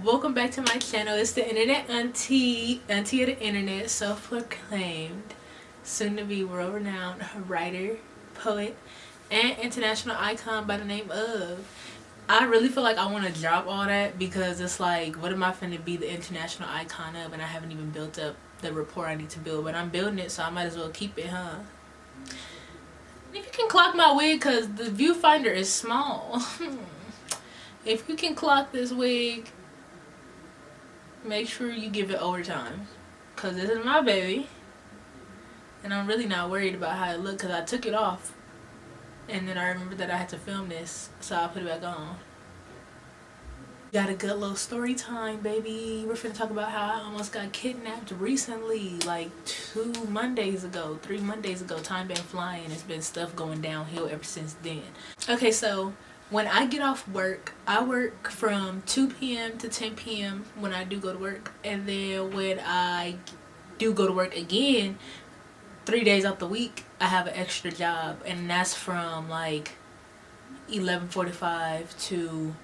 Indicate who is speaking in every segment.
Speaker 1: Welcome back to my channel. It's the internet auntie of the internet, self-proclaimed, soon-to-be world-renowned writer, poet, and international icon by the name of. I really feel like I want to drop all that because it's like, what am I finna be the international icon of, and I haven't even built up the rapport I need to build, but I'm building it, so I might as well keep it, huh? If you can clock my wig, because the viewfinder is small. If you can clock this wig, make sure you give it overtime, because this is my baby, and I'm really not worried about how it looked because I took it off, and then I remembered that I had to film this, so I put it back on. Got a good little story time, baby. We're finna talk about how I almost got kidnapped recently, like 3 Mondays ago. Time been flying. It's been stuff going downhill ever since then. Okay, so when I get off work, I work from 2 p.m. to 10 p.m. when I do go to work, and then when I do go to work again, 3 days out the week, I have an extra job, and that's from like 11:45 to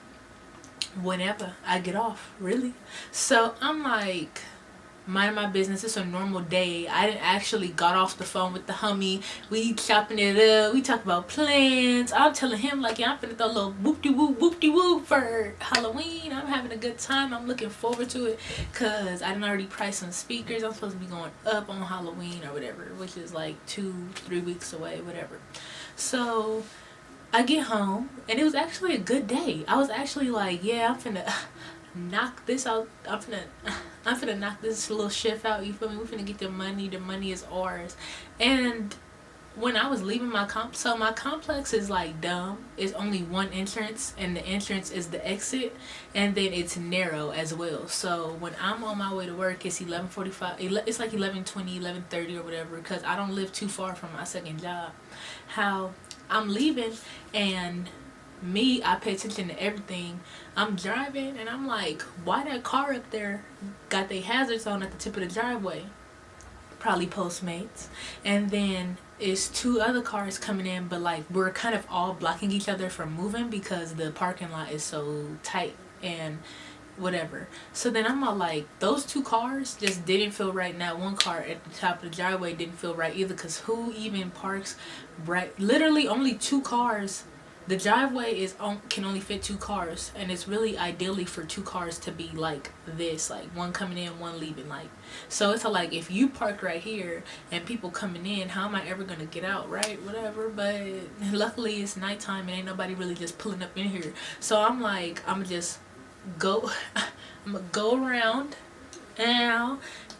Speaker 1: whenever I get off, really. So I'm like minding my business. It's a normal day. I didn't actually got off the phone with the homie. We chopping it up. We talk about plans. I'm telling him like, yeah, I'm finna throw a little whoop-de-whoop for Halloween. I'm having a good time. I'm looking forward to it because I done already priced some speakers. I'm supposed to be going up on Halloween or whatever, which is like 2-3 weeks away, whatever. So I get home, and it was actually a good day. I was actually like, yeah, I'm finna knock this out. I'm finna knock this little shift out, you feel me? We're finna get the money is ours. And when I was leaving my so my complex is like dumb. It's only one entrance, and the entrance is the exit, and then it's narrow as well. So when I'm on my way to work, it's 11:45. It's like 11:20, 11:30 or whatever, because I don't live too far from my second job. How I'm leaving, and I pay attention to everything. I'm driving, and I'm like, why that car up there got their hazards on at the tip of the driveway? Probably Postmates. And then it's 2 other cars coming in, but like we're kind of all blocking each other from moving because the parking lot is so tight and whatever. So then I'm all like, those 2 cars just didn't feel right. Now one car at the top of the driveway didn't feel right either, because who even parks right? Literally only 2 cars. The driveway can only fit 2 cars, and it's really ideally for 2 cars to be like this, like one coming in, one leaving. Like, so it's like, if you park right here and people coming in, how am I ever gonna get out, right? Whatever. But luckily it's nighttime and ain't nobody really just pulling up in here. So I'm like, I'm gonna go around now,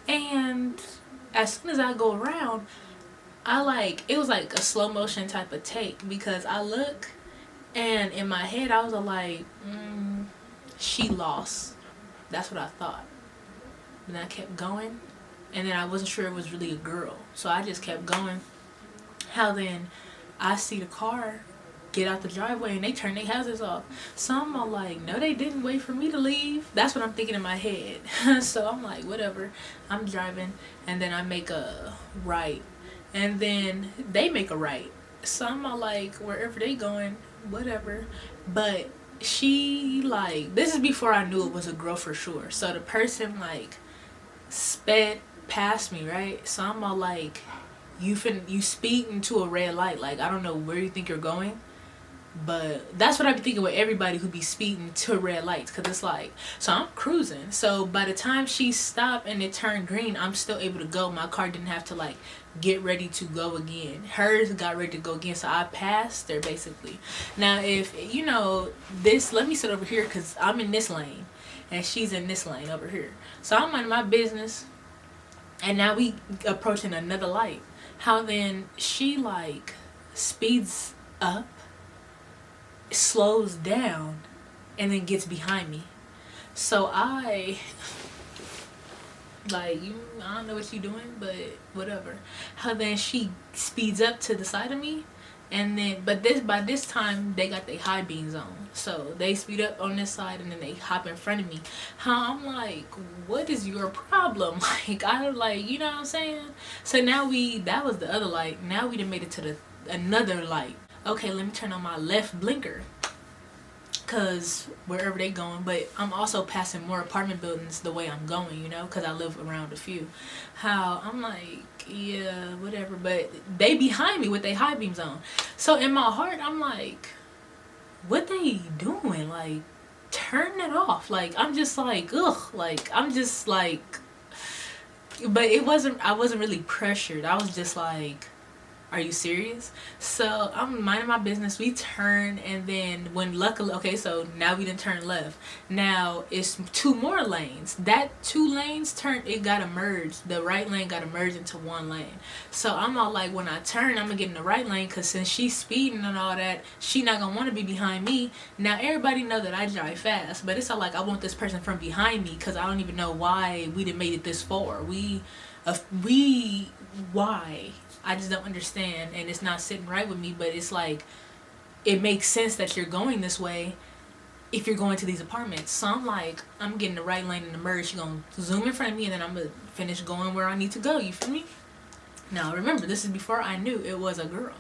Speaker 1: and as soon as I go around, it was like a slow motion type of take, because I look, and in my head I was like, she lost. That's what I thought. And I kept going, and then I wasn't sure it was really a girl, so I just kept going. How then I see the car get out the driveway, and they turn their hazards off. So I'm all like, no, they didn't wait for me to leave. That's what I'm thinking in my head. So I'm like, whatever. I'm driving, and then I make a right, and then they make a right. So I'm all like, wherever they going, whatever. But she, like, this is before I knew it was a girl for sure. So the person like sped past me, right? So I'm all like, you speed into a red light. Like, I don't know where you think you're going, but that's what I be thinking with everybody who be speeding to red lights, because it's like, so I'm cruising. So by the time she stopped and it turned green, I'm still able to go. My car didn't have to like get ready to go again. Hers got ready to go again, so I passed her basically. Now, if you know this, let me sit over here because I'm in this lane and she's in this lane over here. So I'm minding my business, and now we approaching another light. How then she like speeds up, slows down, and then gets behind me. So I don't know what you doing, but whatever. How then she speeds up to the side of me, and then by this time they got their high beams on, so they speed up on this side and then they hop in front of me. How I'm like, what is your problem? Like, I don't, like, you know what I'm saying? So now that was the other light. Now we done made it to another light. Okay, let me turn on my left blinker, because wherever they going, but I'm also passing more apartment buildings the way I'm going, because I live around a few. How I'm like, yeah, whatever, but they behind me with their high beams on. So in my heart, I'm like, what they doing? Like, turn it off. Like, I'm just like, ugh. Like, I'm just like, but I wasn't really pressured. I was just like, are you serious? So I'm minding my business. We turn, and then when luckily, okay, so now we didn't turn left. Now it's two more lanes. That two lanes turned, it got to merge. The right lane got to merge into one lane. So I'm all like, when I turn, I'm gonna get in the right lane, because since she's speeding and all that, she not gonna want to be behind me. Now everybody know that I drive fast, but it's all like, I want this person from behind me, because I don't even know why we didn't made it this far. Why? I just don't understand, and it's not sitting right with me. But it's like, it makes sense that you're going this way if you're going to these apartments. So I'm like, I'm getting the right lane in the merge. She's gonna zoom in front of me, and then I'm gonna finish going where I need to go. You feel me? Now remember, this is before I knew it was a girl.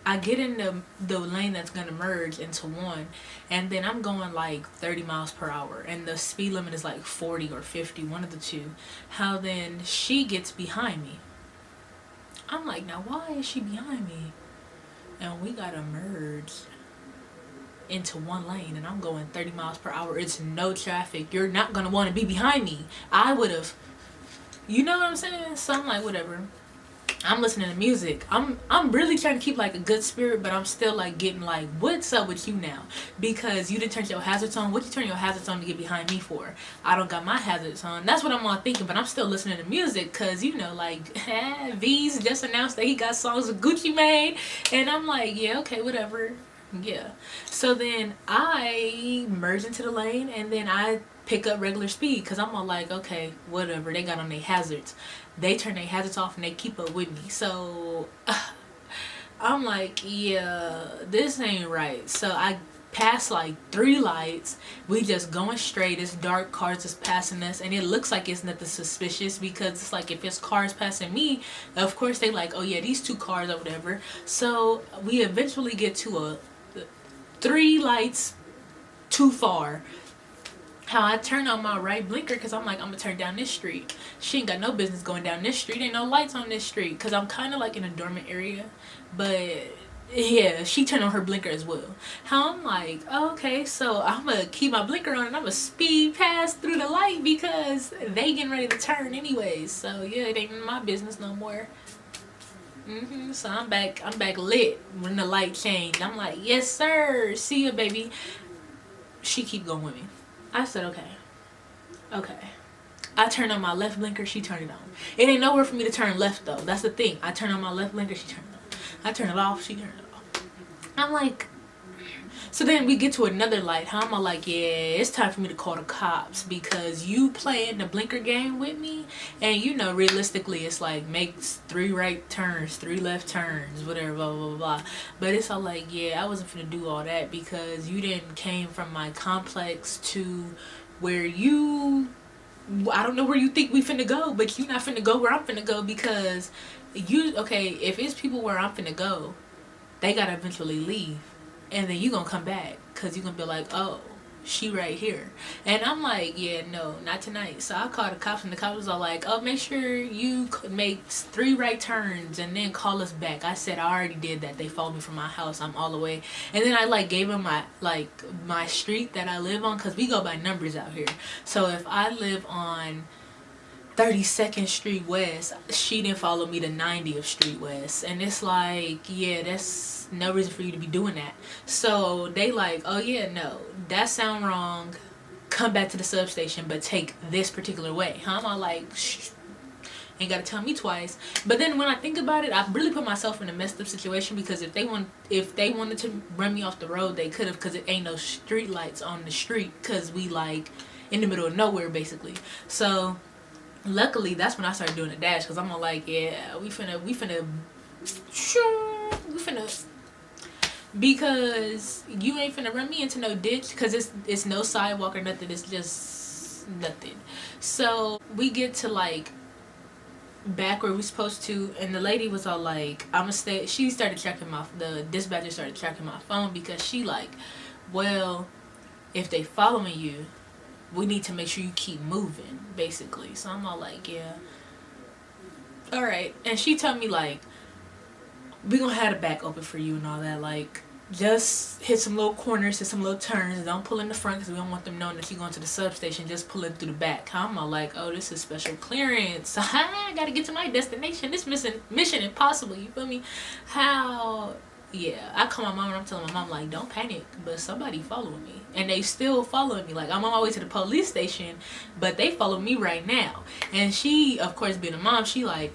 Speaker 1: I get in the lane that's gonna merge into one, and then I'm going like 30 miles per hour, and the speed limit is like 40 or 50, one of the two. How then she gets behind me. I'm like, now why is she behind me? And we gotta merge into one lane, and I'm going 30 miles per hour. It's no traffic. You're not gonna want to be behind me. I would have, you know what I'm saying? So I'm like, whatever. I'm listening to music. I'm really trying to keep like a good spirit, but I'm still like getting like, what's up with you now? Because you didn't turn your hazards on. What you turn your hazards on to get behind me for? I don't got my hazards on. That's what I'm all thinking, but I'm still listening to music, because like V's just announced that he got songs with Gucci Mane, and I'm like, yeah, okay, whatever. Yeah. So then I merge into the lane, and then I pick up regular speed, because I'm all like, okay, whatever. They got on their hazards. They turn their hazards off, and they keep up with me. So I'm like, yeah, this ain't right. So I pass like 3 lights. We just going straight. It's dark. Cars is passing us, and it looks like it's nothing suspicious, because it's like, if it's cars passing me, of course they like, oh yeah, these 2 cars or whatever. So we eventually get to a 3 lights too far. How I turn on my right blinker, because I'm like, I'm gonna turn down this street. She ain't got no business going down this street. Ain't no lights on this street, because I'm kind of like in a dormant area. But yeah, she turned on her blinker as well. How I'm like, oh, okay, so I'm gonna keep my blinker on, and I'm gonna speed past through the light, because they getting ready to turn anyways. So yeah, it ain't my business no more. So I'm back lit when the light changed. I'm like, yes sir, see ya baby. She keep going with me. I said, okay. I turned on my left blinker, she turned it on. It ain't nowhere for me to turn left though. That's the thing. I turn on my left blinker, she turned it on. I turn it off, she turned it off. I'm like, so then we get to another light. How am I like, yeah, it's time for me to call the cops, because you playing the blinker game with me, and realistically it's like, makes 3 right turns, 3 left turns, whatever, blah blah blah. But it's all like, yeah, I wasn't finna do all that, because you didn't came from my complex to where I don't know where you think we finna go, but you not finna go where I'm finna go, because if it's people where I'm finna go, they gotta eventually leave. And then you gonna come back, because you gonna be like, oh, she right here. And I'm like, yeah, no, not tonight. So I called the cops, and the cops was all like, oh, make sure you make 3 right turns and then call us back. I said I already did that. They followed me from my house. I'm all the way. And then I like gave them my street that I live on, because we go by numbers out here. So if I live on 32nd Street West, she didn't follow me to 90th Street West. And it's like, yeah, that's no reason for you to be doing that. So they like, oh yeah, no, that sound wrong. Come back to the substation, but take this particular way. Huh? I'm like, ain't gotta tell me twice. But then when I think about it, I really put myself in a messed up situation, because if they wanted to run me off the road, they could have, because it ain't no street lights on the street, because we like in the middle of nowhere basically. So luckily that's when I started doing the dash, because I'm all like, yeah, we finna because you ain't finna run me into no ditch, because it's no sidewalk or nothing. It's just nothing. So we get to like back where we supposed to, and the lady was all like, I'ma stay. The dispatcher started tracking my phone, because she like, well, if they following you, we need to make sure you keep moving, basically. So I'm all like, yeah, all right. And she told me like, we gonna have the back open for you and all that. Like, just hit some little corners, hit some little turns. Don't pull in the front because we don't want them knowing that you're going to the substation. Just pull in through the back. I'm all like, oh, this is special clearance. I gotta get to my destination. This mission impossible. You feel me? How? Yeah, I call my mom and I'm telling my mom like, don't panic, but somebody following me, and they still following me. Like, I'm on my way to the police station, but they follow me right now. And she, of course, being a mom, she like,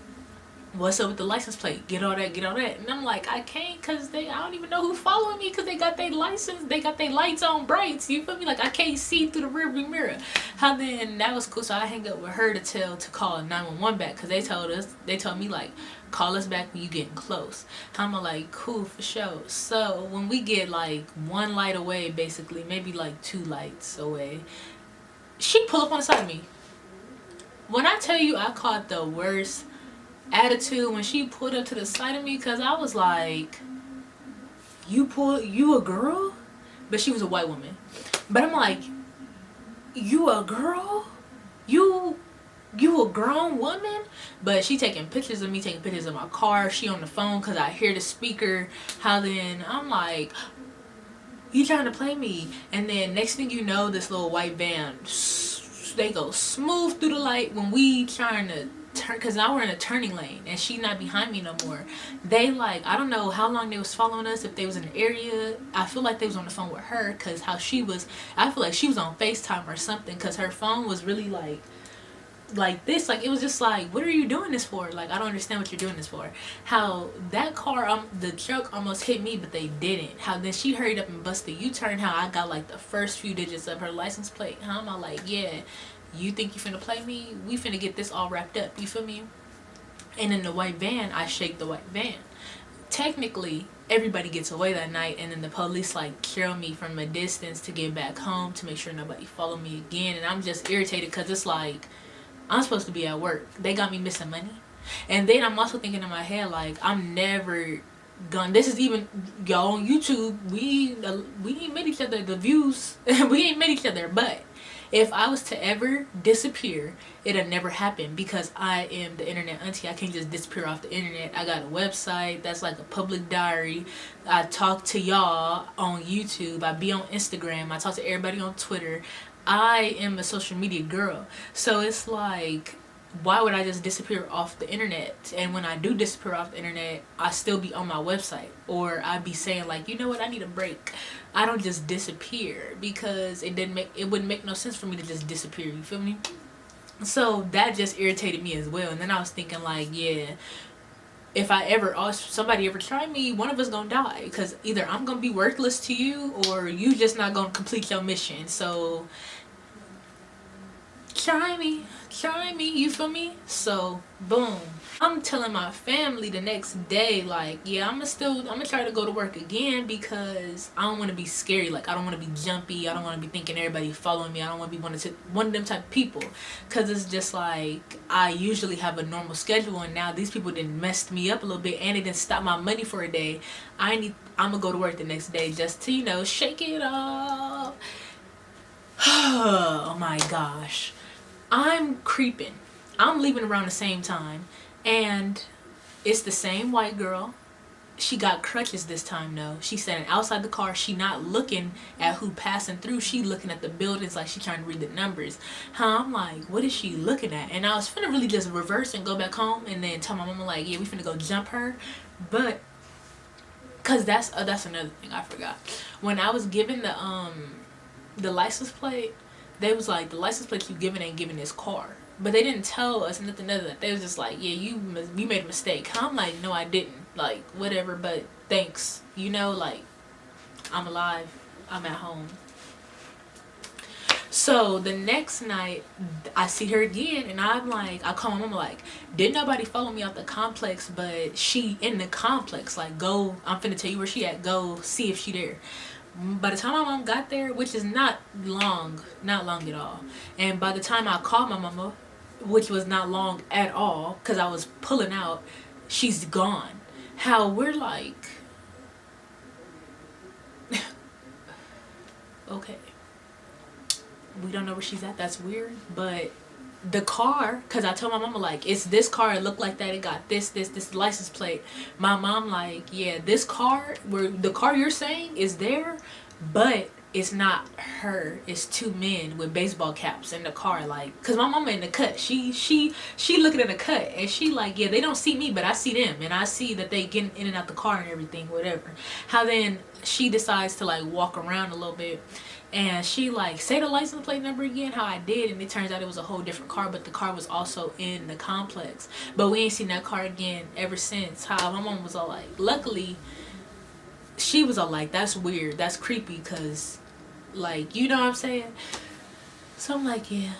Speaker 1: what's up with the license plate? Get all that, get all that. And I'm like, I can't, because I don't even know who's following me, because they got their license, they got their lights on brights, you feel me? Like, I can't see through the rearview mirror. How then, that was cool. So I hang up with her to call 911 back, because they told me like, call us back when you getting close. I'm like, cool, for sure. So when we get like one light away, basically, maybe like 2 lights away, she pull up on the side of me. When I tell you I caught the worst attitude when she pulled up to the side of me, because I was like, you a girl? But she was a white woman. But I'm like, you a girl? You a grown woman? But she taking pictures of me, taking pictures of my car. She on the phone because I hear the speaker. How then I'm like, you trying to play me? And then next thing you know, this little white van, they go smooth through the light when we trying to turn, because now we're in a turning lane and she not behind me no more. They like, I don't know how long they was following us, if they was in the area. I feel like they was on the phone with her, because how she was, I feel like she was on FaceTime or something, because her phone was really like this, like it was just like, what are you doing this for? Like, I don't understand what you're doing this for. How that car, the truck almost hit me, but they didn't. How then she hurried up and busted the U-turn. How I got like the first few digits of her license plate. How am I like, yeah, you think you finna play me? We finna get this all wrapped up, you feel me? And in the white van, I shake the white van. Technically, everybody gets away that night, and then the police like trail me from a distance to get back home to make sure nobody follow me again. And I'm just irritated because it's like, I'm supposed to be at work. They got me missing money. And then I'm also thinking in my head, like, I'm never gonna, this is even, y'all on YouTube, we ain't met each other, the views, we ain't met each other. But if I was to ever disappear, it'll never happen, because I am the internet auntie. I can't just disappear off the internet. I got a website that's like a public diary. I talk to y'all on YouTube. I be on Instagram. I talk to everybody on Twitter. I am a social media girl. So it's like, why would I just disappear off the internet? And when I do disappear off the internet, I still be on my website, or I be saying like, you know what, I need a break. I don't just disappear, because it wouldn't make no sense for me to just disappear, you feel me? So that just irritated me as well. And then I was thinking like, yeah, if somebody ever try me, one of us gonna die, because either I'm gonna be worthless to you, or you just not gonna complete your mission. So try me, you feel me? So boom, I'm telling my family the next day like, yeah, I'm gonna try to go to work again, because I don't want to be scary. Like, I don't want to be jumpy. I don't want to be thinking everybody following me. I don't want to be one of them type of people, because it's just like, I usually have a normal schedule, and now these people didn't messed me up a little bit, and it didn't stop my money for a day. I'm gonna go to work the next day just to, you know, shake it off. Oh my gosh, I'm creeping. I'm leaving around the same time, and it's the same white girl. She got crutches this time though. She's standing outside the car. She not looking at who passing through. She looking at the buildings like she trying to read the numbers. I'm like, what is she looking at? And I was finna really just reverse and go back home, and then tell my mama like, yeah, we finna go jump her. But cause that's another thing I forgot. When I was given the license plate, they was like, the license plate you giving ain't giving this car. But they didn't tell us nothing other. They was just like, yeah, you made a mistake. I'm like, no, I didn't. Like, whatever, but thanks. You know, like, I'm alive. I'm at home. So the next night, I see her again, and I'm like, I call my mama like, didn't nobody follow me out the complex, but she in the complex. Like, go, I'm finna tell you where she at. Go see if she there. By the time my mom got there, which is not long at all, and by the time I called my mama, which was not long at all, because I was pulling out, she's gone. How we're like, okay. We don't know where she's at. That's weird. But the car, because I told my mama, like, it's this car. It looked like that. It got this license plate. My mom, like, yeah, this car, where the car you're saying is there, but it's not her. It's two men with baseball caps in the car. Like, because my mama in the cut. She looking in the cut. And she like, yeah, they don't see me, but I see them. And I see that they getting in and out the car and everything, whatever. How then she decides to, like, walk around a little bit. And she like, say the license plate number again, how I did, and it turns out it was a whole different car, but the car was also in the complex. But we ain't seen that car again ever since. How my mom was all like, luckily, she was all like, that's weird, that's creepy, because, like, you know what I'm saying? So I'm like, yeah,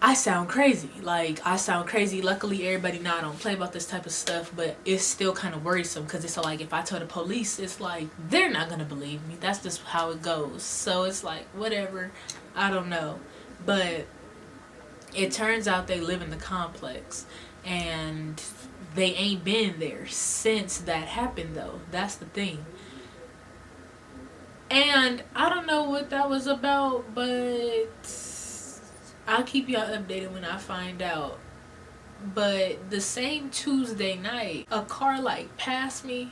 Speaker 1: I sound crazy. Like, I sound crazy. Luckily, everybody now don't play about this type of stuff, but it's still kind of worrisome because it's like, if I tell the police, it's like, they're not going to believe me. That's just how it goes. So it's like, whatever. I don't know. But it turns out they live in the complex and they ain't been there since that happened, though. That's the thing. And I don't know what that was about, but I'll keep y'all updated when I find out. But the same Tuesday night, a car like passed me,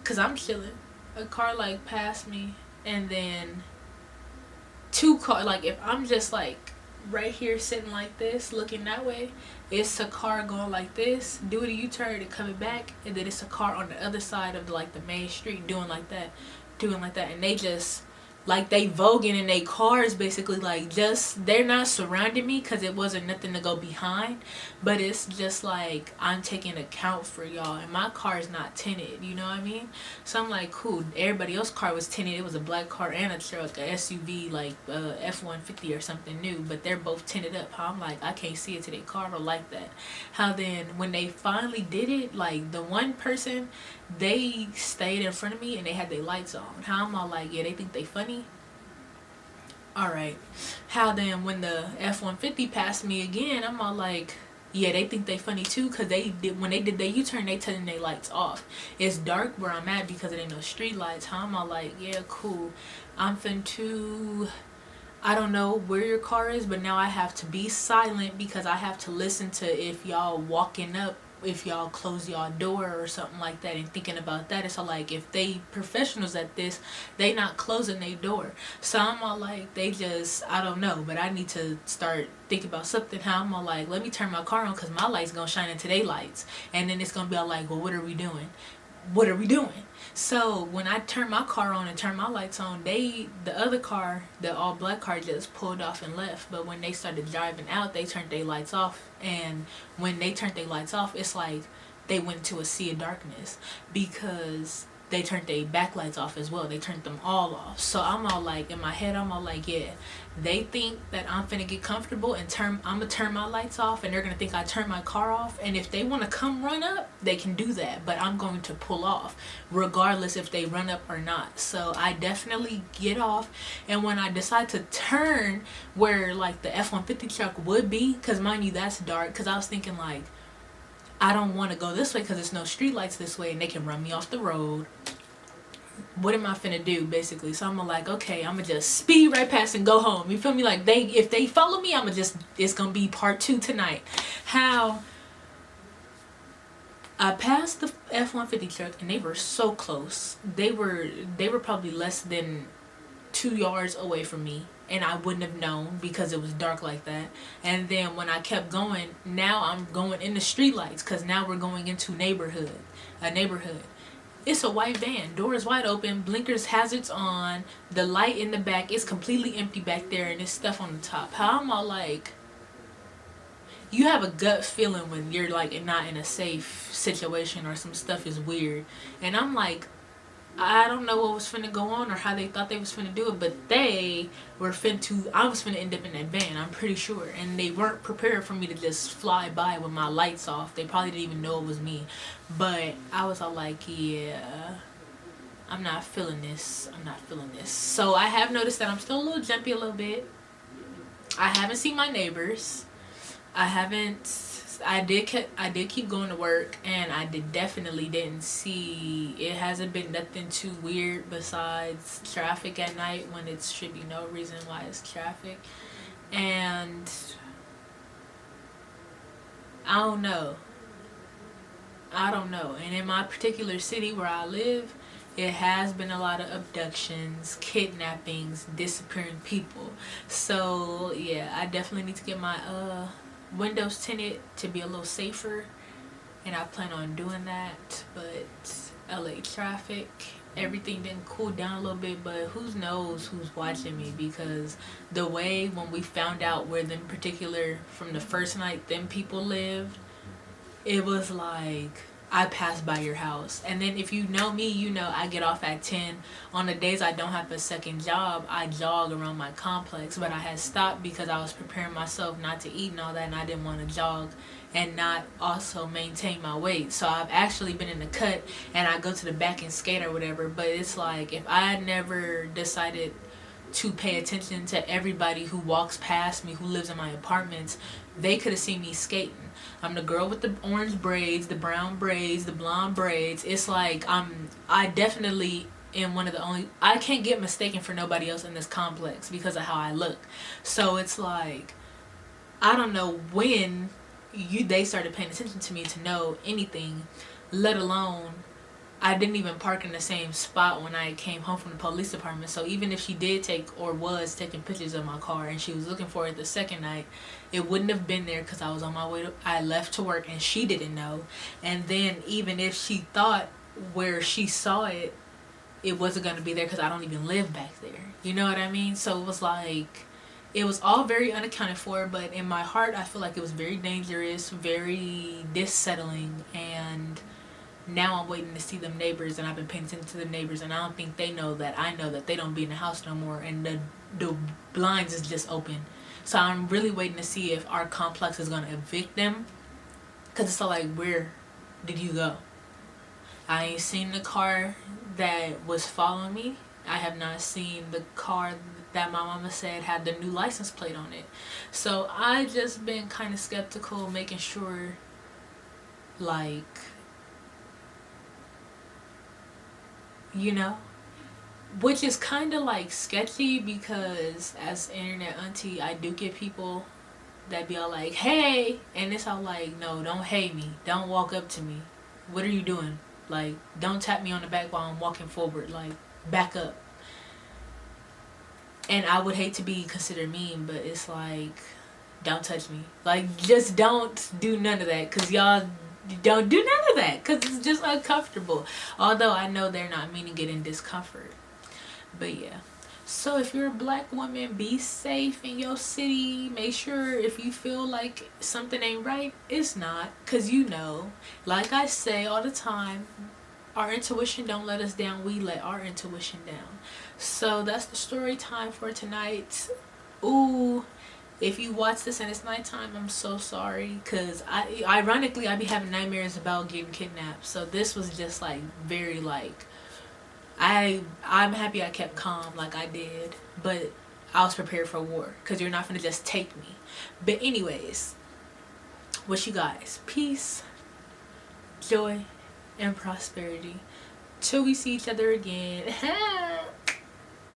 Speaker 1: cause I'm chilling. A car like passed me, and then two car, like, if I'm just like right here sitting like this, looking that way, it's a car going like this, doing a U-turn and coming back, and then it's a car on the other side of the main street doing like that, and they just, like, they voguing in their cars, basically, like, just, they're not surrounding me because it wasn't nothing to go behind, but it's just like, I'm taking account for y'all, and my car is not tinted, you know what I mean? So I'm like, cool. Everybody else's car was tinted. It was a black car and a truck, a SUV, like F-150 or something new, but they're both tinted up. How I'm like, I can't see it to their car. I don't like that. How then, when they finally did it, like, the one person, they stayed in front of me and they had their lights on. How I'm all like, yeah, they think they funny. Alright. How then, when the F-150 passed me again, I'm all like, yeah, they think they funny too, because when they did their U-turn, they turning their lights off. It's dark where I'm at because it ain't no street lights. How I'm all like, yeah, cool. I'm finna, I don't know where your car is, but now I have to be silent because I have to listen to if y'all walking up, if y'all close y'all door or something like that, and thinking about that. It's all like, if they professionals at this, they not closing their door. So I'm all like, they just, I don't know, but I need to start thinking about something. How I'm all like, let me turn my car on because my light's gonna shine into their lights, and then it's gonna be all like, well, what are we doing? So when I turned my car on and turned my lights on, the other car, the all black car, just pulled off and left. But when they started driving out, they turned their lights off. And when they turned their lights off, it's like they went to a sea of darkness because they turned their backlights off as well. They turned them all off. So I'm all like, in my head, I'm all like, yeah, they think that I'm finna get comfortable and I'm gonna turn my lights off, and they're gonna think I turned my car off. And if they wanna come run up, they can do that, but I'm going to pull off regardless if they run up or not. So I definitely get off, and when I decide to turn where like the F-150 truck would be, because mind you, that's dark, because I was thinking like, I don't want to go this way because there's no street lights this way and they can run me off the road. What am I finna do, basically? So I'm like, okay, I'm gonna just speed right past and go home. You feel me? Like, if they follow me, it's gonna be part 2 tonight. How I passed the F-150 truck and they were so close. They were probably less than 2 yards away from me, and I wouldn't have known because it was dark like that. And then when I kept going, now I'm going in the street lights because now we're going into a neighborhood. It's a white van, doors wide open, blinkers, hazards on, the light in the back is completely empty back there, and there's stuff on the top. How I'm all like, you have a gut feeling when you're like not in a safe situation or some stuff is weird. And I'm like, I don't know what was finna go on or how they thought they was finna do it, but they were I was finna end up in that van, I'm pretty sure. And they weren't prepared for me to just fly by with my lights off. They probably didn't even know it was me. But I was all like, yeah, I'm not feeling this. So I have noticed that I'm still a little jumpy a little bit. I haven't seen my neighbors. I haven't I did keep going to work, and I definitely didn't see, it hasn't been nothing too weird besides traffic at night when it should be no reason why it's traffic. And I don't know. I don't know. And in my particular city where I live, it has been a lot of abductions, kidnappings, disappearing people. So yeah, I definitely need to get my windows tinted to be a little safer, and I plan on doing that. But LA traffic, everything didn't cool down a little bit, but who knows who's watching me, because the way when we found out where them particular from the first night them people lived, it was like I passed by your house. And then if you know me, you know I get off at 10. On the days I don't have a second job, I jog around my complex. But I had stopped because I was preparing myself not to eat and all that, and I didn't want to jog and not also maintain my weight. So I've actually been in the cut, and I go to the back and skate or whatever. But it's like if I had never decided to pay attention to everybody who walks past me, who lives in my apartments, they could have seen me skating. I'm the girl with the orange braids, the brown braids, the blonde braids. It's like I definitely am one of the only, I can't get mistaken for nobody else in this complex because of how I look. So it's like I don't know when they started paying attention to me to know anything, let alone I didn't even park in the same spot when I came home from the police department. So even if she did take or was taking pictures of my car and she was looking for it the second night, it wouldn't have been there because I was on my way I left to work and she didn't know. And then even if she thought where she saw it, it wasn't going to be there because I don't even live back there. You know what I mean? So it was like, it was all very unaccounted for, but in my heart I feel like it was very dangerous, very dissettling. And now I'm waiting to see them neighbors, and I've been paying attention to the neighbors, and I don't think they know that I know that they don't be in the house no more, and the blinds is just open. So I'm really waiting to see if our complex is going to evict them, because it's all like, where did you go? I ain't seen the car that was following me. I have not seen the car that my mama said had the new license plate on it. So I just been kind of skeptical, making sure, like, you know, which is kind of like sketchy because as internet auntie, I do get people that be all like, hey, and it's all like, no, don't hey me, don't walk up to me, what are you doing, like, don't tap me on the back while I'm walking forward, like, back up. And I would hate to be considered mean, but it's like, don't touch me, like, just don't do none of that, because y'all don't do none of that because it's just uncomfortable. Although I know they're not meaning it in discomfort. But yeah. So if you're a black woman, be safe in your city. Make sure if you feel like something ain't right, it's not. Because you know, like I say all the time, our intuition don't let us down. We let our intuition down. So that's the story time for tonight. Ooh. If you watch this and it's nighttime, I'm so sorry, because ironically I be having nightmares about getting kidnapped. So this was just like very like, I'm happy I kept calm like I did, but I was prepared for war because you're not gonna just take me. But anyways, wish you guys peace, joy, and prosperity till we see each other again.